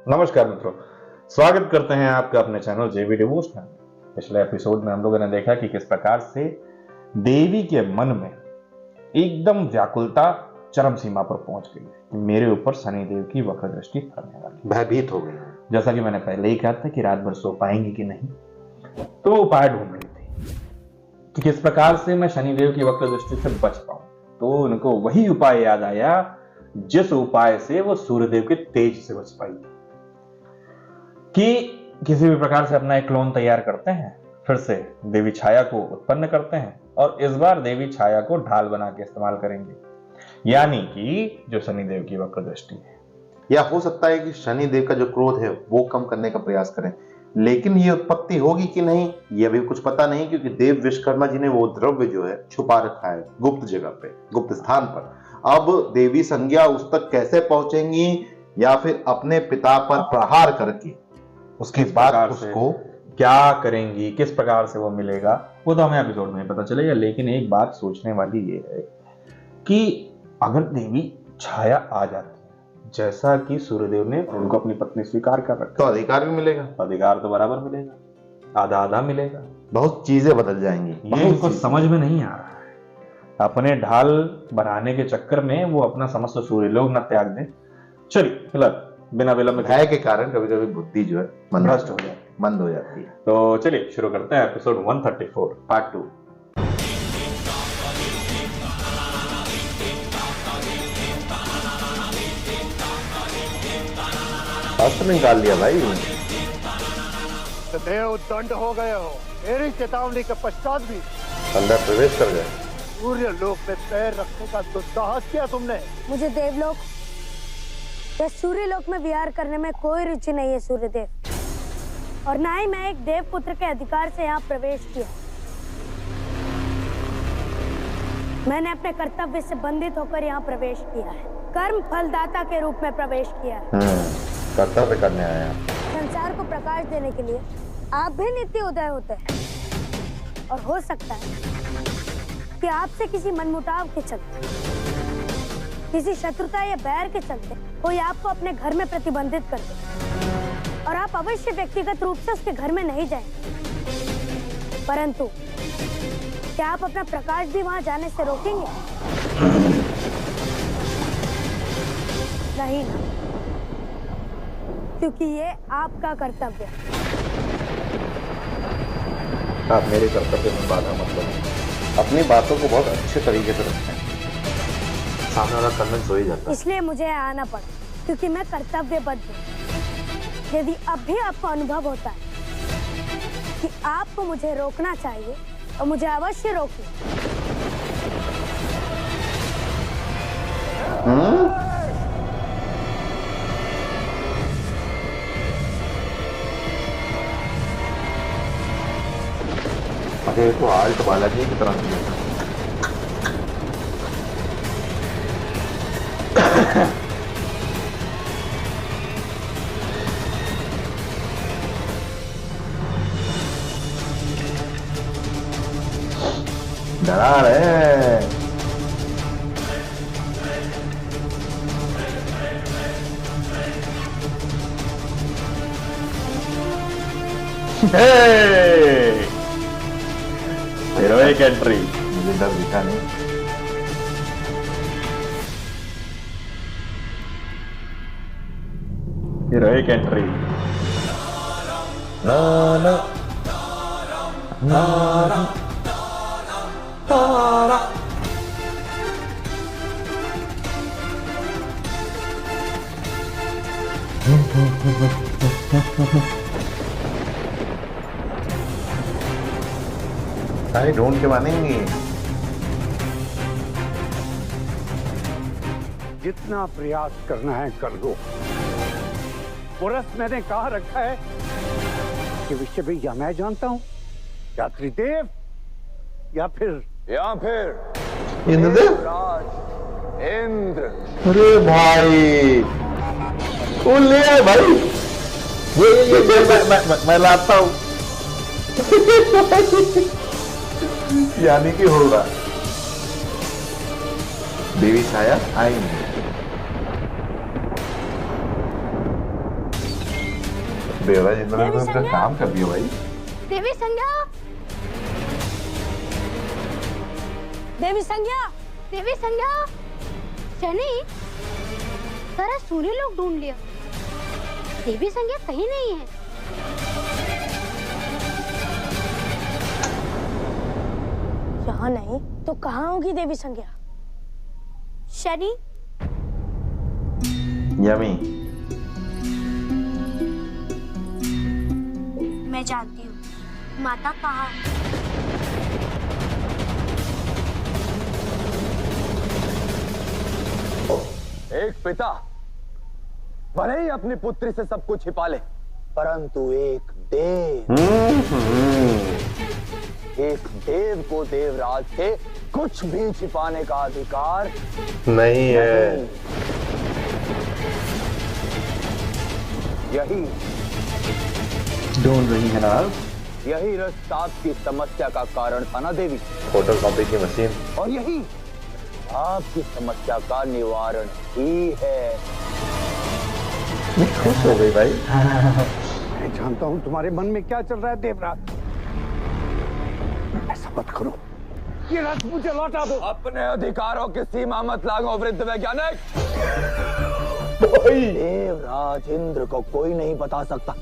नमस्कार मित्रों, स्वागत करते हैं आपका अपने चैनल जेवी डिवोशनल। पिछले एपिसोड में हम लोगों ने देखा कि किस प्रकार से देवी के मन में एकदम व्याकुलता चरम सीमा पर पहुंच गई कि मेरे ऊपर शनिदेव की वक्र दृष्टि पड़ने वाली, भयभीत हो गई। जैसा कि मैंने पहले ही कहा था कि रात भर सो पाएंगी कि नहीं, तो उपाय ढूंढ रही थी कि किस प्रकार से मैं शनिदेव की वक्र दृष्टि से बच पाऊं। तो उनको वही उपाय याद आया जिस उपाय से वो सूर्यदेव के तेज से बच पाई थी, कि किसी भी प्रकार से अपना एक क्लोन तैयार करते हैं, फिर से देवी छाया को उत्पन्न करते हैं और इस बार देवी छाया को ढाल बना के इस्तेमाल करेंगे, यानी कि जो शनिदेव की वक्र दृष्टि है। या हो सकता है कि शनिदेव का जो क्रोध है वो कम करने का प्रयास करें, लेकिन ये उत्पत्ति होगी कि नहीं ये अभी कुछ पता नहीं, क्योंकि देव विश्वकर्मा जी ने वो द्रव्य जो है छुपा रखा है गुप्त जगह पे, गुप्त स्थान पर। अब देवी संज्ञा उस तक कैसे पहुंचेंगी या फिर अपने पिता पर प्रहार करके उसके बाद उसको क्या करेंगी, किस प्रकार से वो मिलेगा, वो तो हमें एपिसोड में पता चलेगा। लेकिन एक बात सोचने वाली ये है कि अगर देवी छाया आ जाती है, जैसा कि सूर्यदेव ने उनको अपनी पत्नी स्वीकार कर रखा, तो अधिकार भी मिलेगा। अधिकार तो बराबर मिलेगा, आधा आधा मिलेगा, बहुत चीजें बदल जाएंगी। ये इनको समझ में नहीं आ रहा है। अपने ढाल बनाने के चक्कर में वो अपना समस्त सूर्यलोक न त्याग दें। चलिए फिलहाल बिना विलंब भय के कारण कभी कभी बुद्धि जो है भ्रष्ट हो जाती है, मंद हो जाती है। तो चलिए शुरू करते हैं एपिसोड 134 पार्ट 2। अस्त्र निकाल लिया भाई। देव दंड हो गए हो, मेरी चेतावनी के पश्चात भी अंदर प्रवेश कर गए। सूर्य लोक में पैर रखने का दुस्साहस किया तुमने। मुझे देवलोक या सूर्यलोक में विहार करने में कोई रुचि नहीं है सूर्यदेव, और ना ही मैं एक देव पुत्र के अधिकार से यहाँ प्रवेश किया। मैंने अपने कर्तव्य से बंधित होकर यहाँ प्रवेश किया है, कर्म फलदाता के रूप में प्रवेश किया है। कर्तव्य करने आया। संसार को प्रकाश देने के लिए आप भी नित्य उदय होते हैं, और हो सकता है कि आपसे किसी मनमुटाव के चलते, किसी शत्रुता या बैर के चलते कोई आपको अपने घर में प्रतिबंधित कर दे और आप अवश्य व्यक्तिगत रूप से उसके घर में नहीं जाएंगे, परंतु क्या आप अपना प्रकाश भी वहां जाने से रोकेंगे? नहीं ना, क्योंकि ये आपका कर्तव्य है। आप मेरे कर्तव्य में बाधा मत बनो। अपनी बातों को बहुत अच्छे तरीके से रखते हैं, सामने वाला कन्विंस हो ही जाता है। इसलिए मुझे आना पड़ा, क्योंकि मैं कर्तव्यबद्ध हूँ। यदि अब भी आपको अनुभव होता है कि आपको मुझे रोकना चाहिए, तो मुझे अवश्य रोकिए। अरे तो आल्ट बालाजी की तरह किया। डरा रहे। Heroic entry. मुझे डर दिखा नहीं। Heroic entry. ना ना ना तारा। सारे ढूंढ के मानेंगे। जितना प्रयास करना है कर लो। पुरस मैंने कहा रखा है कि विषय भी या मैं जानता हूं, या त्रिदेव या फिर इंद्रदेव। राज इंद्र। अरे भाई वो ले आए भाई। मैं लाता हूं। यानी कि होगा देवी छाया आएंगे। देवराज इंद्र ने उसका काम कर दिया भाई। देवी संज्ञा, देवी संज्ञा, देवी संज्ञा। शनि, सारा सूर्य लोग ढूंढ लिया, देवी संज्ञा कहीं नहीं है। यहाँ नहीं तो कहाँ होगी देवी संज्ञा? शनि, यमी, मैं जानती हूँ माता कहाँ है। एक पिता भले ही अपनी पुत्री से सब कुछ छिपा ले, परंतु एक देव को देवराज से कुछ भी छिपाने का अधिकार नहीं है। यही ढूंढ रही है ना यही रस्ताप की समस्या का कारण था ना देवी, फोटो कॉपी की मशीन। और यही आपकी समस्या का निवारण ही है। खुश हो गई भाई। मैं जानता हूँ तुम्हारे मन में क्या चल रहा है देवराज। ऐसा मत करो, ये रथ मुझे लौटा दो। अपने अधिकारों की सीमा मत लागो वृद्ध वैज्ञानिक। देवराज इंद्र को कोई नहीं बता सकता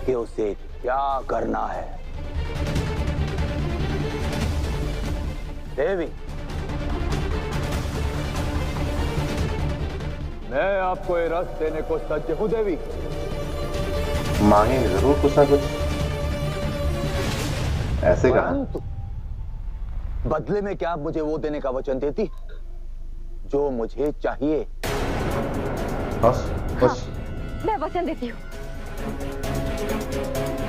कि उसे क्या करना है। देवी, मैं आपको ये रस देने को सज्ज हूं देवी। मांगेंगे जरूर कुछ ना कुछ, ऐसे कहा। परंतु बदले में क्या आप मुझे वो देने का वचन देती जो मुझे चाहिए? बस बस मैं वचन देती हूँ।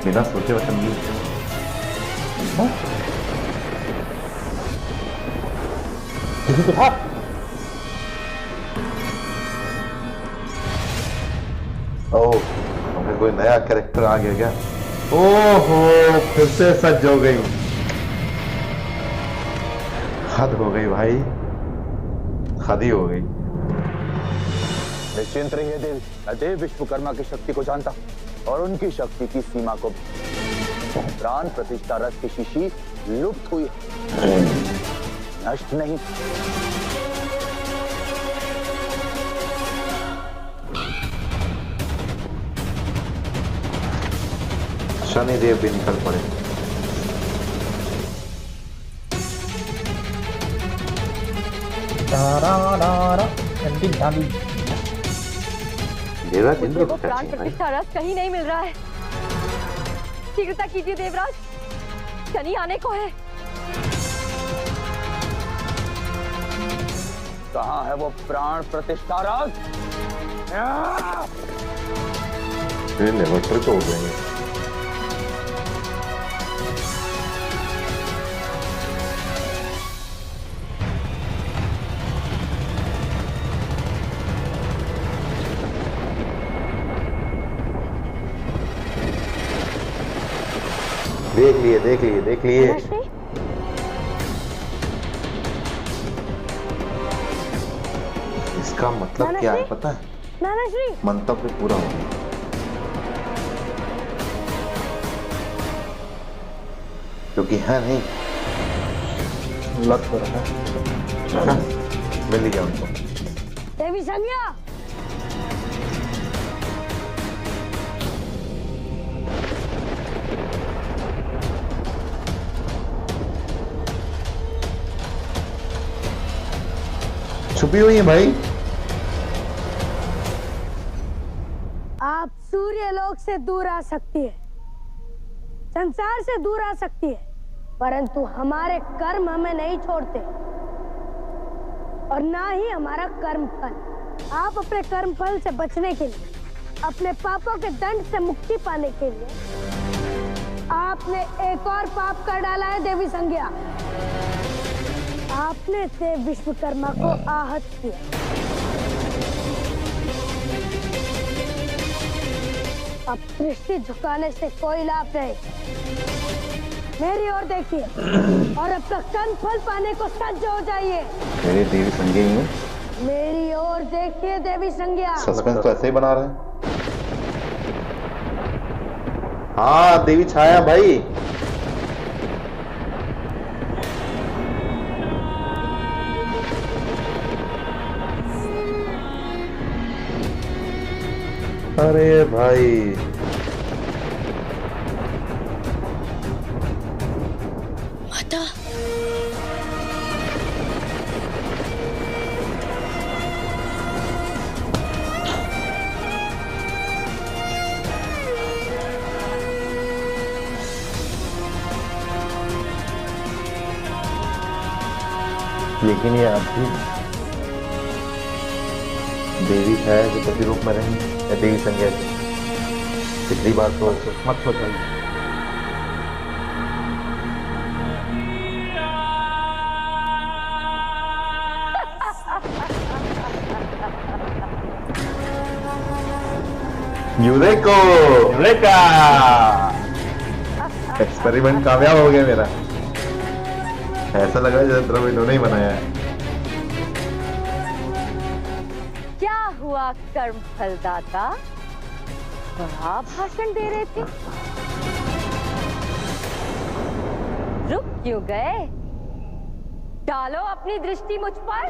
बिना सोचे वचन नहीं। किसी को था ओह, हमें कोई नया कैरेक्टर आ गया क्या? ओहो, फिर से सज हो गई। हद हो गई भाई, हद ही हो गई। निश्चिंत रहिए देवी, मैं देव विश्वकर्मा की शक्ति को जानता और उनकी शक्ति की सीमा को भी। प्राण प्रतिष्ठा रथ की शीशी लुप्त हुई है, नष्ट नहीं। शनिदेव भी निकल पड़े। देवराज इंद्र को क्या प्राण चाहिए भाई? प्रतिष्ठा रस कहीं नहीं मिल रहा है। शीघ्रता कीजिए देवराज, शनि आने को है। कहाँ है वो प्राण प्रतिष्ठा रथ? ये लेवल तो हो गए। देख लिए देख लिए देख लिए। रश्मि, इसका मतलब क्या है पता है? नाना श्री, मंतव्य पूरा हो गया। क्योंकि है नहीं, लत हो रहा है। मिल गया उनको। देवी संज्ञा, छुपी हुई है भाई। आप सूर्यलोक से दूर आ सकती है, संसार से दूर आ सकती है, परंतु हमारे कर्म हमें नहीं छोड़ते और ना ही हमारा कर्म फल। आप अपने कर्म फल से बचने के लिए, अपने पापों के दंड से मुक्ति पाने के लिए आपने एक और पाप कर डाला है देवी संज्ञा। आपने देव विश्वकर्मा को आहत किया। अब दृष्टि झुकाने से कोई लाभ नहीं। मेरी ओर देखिए और अपना कर्म फल पाने को सज्ज हो जाइए। मेरी देवी संज्ञा ही है। मेरी ओर देखिए देवी संज्ञा। सस्पेंस तो ऐसे ही बना रहे हैं। हाँ देवी छाया भाई। अरे भाई माता, लेकिन ये आप भी देवी छाया के प्रतिरूप में रहेंगे या देवी संज्ञा के? पिछली बार तो मत सोचिए। यूरेको, यूरेका! एक्सपेरिमेंट कामयाब हो गया मेरा। ऐसा लगा जैसे द्रव इन्होंने ही बनाया है। क्या हुआ कर्म फलदाता? बड़ा भाषण दे रहे थे, रुक क्यों गए? डालो अपनी दृष्टि मुझ पर।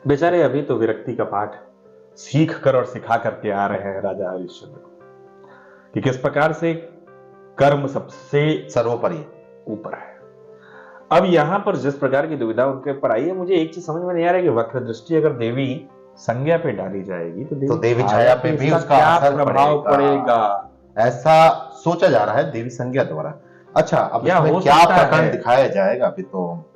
बेचारे अभी तो विरक्ति का पाठ सीख कर और सिखा करके आ रहे हैं राजा हरिश्चंद्र को कि किस प्रकार से कर्म सबसे सर्वोपरि ऊपर है। अब यहां पर जिस प्रकार की दुविधा उनके ऊपर आई है, मुझे एक चीज समझ में नहीं आ रहा है कि वक्र दृष्टि अगर देवी संज्ञा पे डाली जाएगी तो देवी छाया पे भी उसका क्या असर प्रभाव पड़ेगा। ऐसा सोचा जा रहा है देवी संज्ञा द्वारा। अच्छा, अब या इसमें हो क्या सकता प्रकरण है- दिखाया जाएगा अभी तो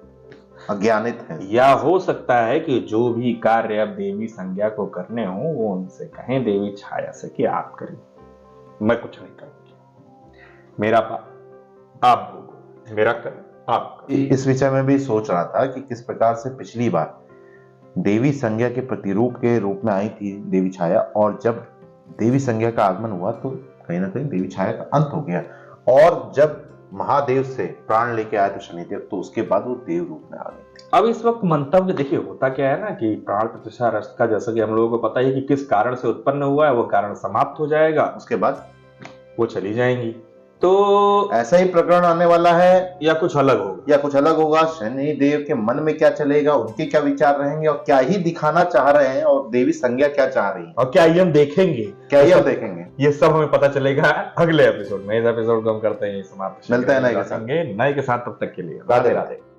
अज्ञानित है। या हो सकता है कि जो भी कार्य अब देवी संज्ञा को करने हो वो उनसे कहें देवी छाया से कि आप करिए, मैं कुछ नहीं करूंगी, मेरा पाप आप भोगो, मेरा कर्म आप करो। इस विषय में भी सोच रहा था कि किस प्रकार से पिछली बार देवी संज्ञा के प्रतिरूप के रूप में आई थी देवी छाया, और जब देवी संज्ञा का आगमन हुआ तो कहीं ना कहीं देवी छाया का अंत हो गया, और जब महादेव से प्राण लेके आए थे शनिदेव, तो उसके बाद वो देव रूप में आ गए। अब इस वक्त मंतव्य देखिए होता क्या है ना कि प्राण प्रतिष्ठा रस का जैसा कि हम लोगों को पता है कि किस कारण से उत्पन्न हुआ है वो कारण समाप्त हो जाएगा, उसके बाद वो चली जाएंगी, तो ऐसा ही प्रकरण आने वाला है या कुछ अलग होगा। या कुछ अलग होगा। शनिदेव के मन में क्या चलेगा, उनके क्या विचार रहेंगे, और क्या ही दिखाना चाह रहे हैं, और देवी संज्ञा क्या चाह रही है, और क्या ये हम देखेंगे, क्या ही हम देखेंगे। ये सब हमें पता चलेगा अगले एपिसोड में। इस एपिसोड को हम करते हैं समाप्त। मिलते हैं नए के साथ। नए के साथ, तब तक के लिए राधे राधे।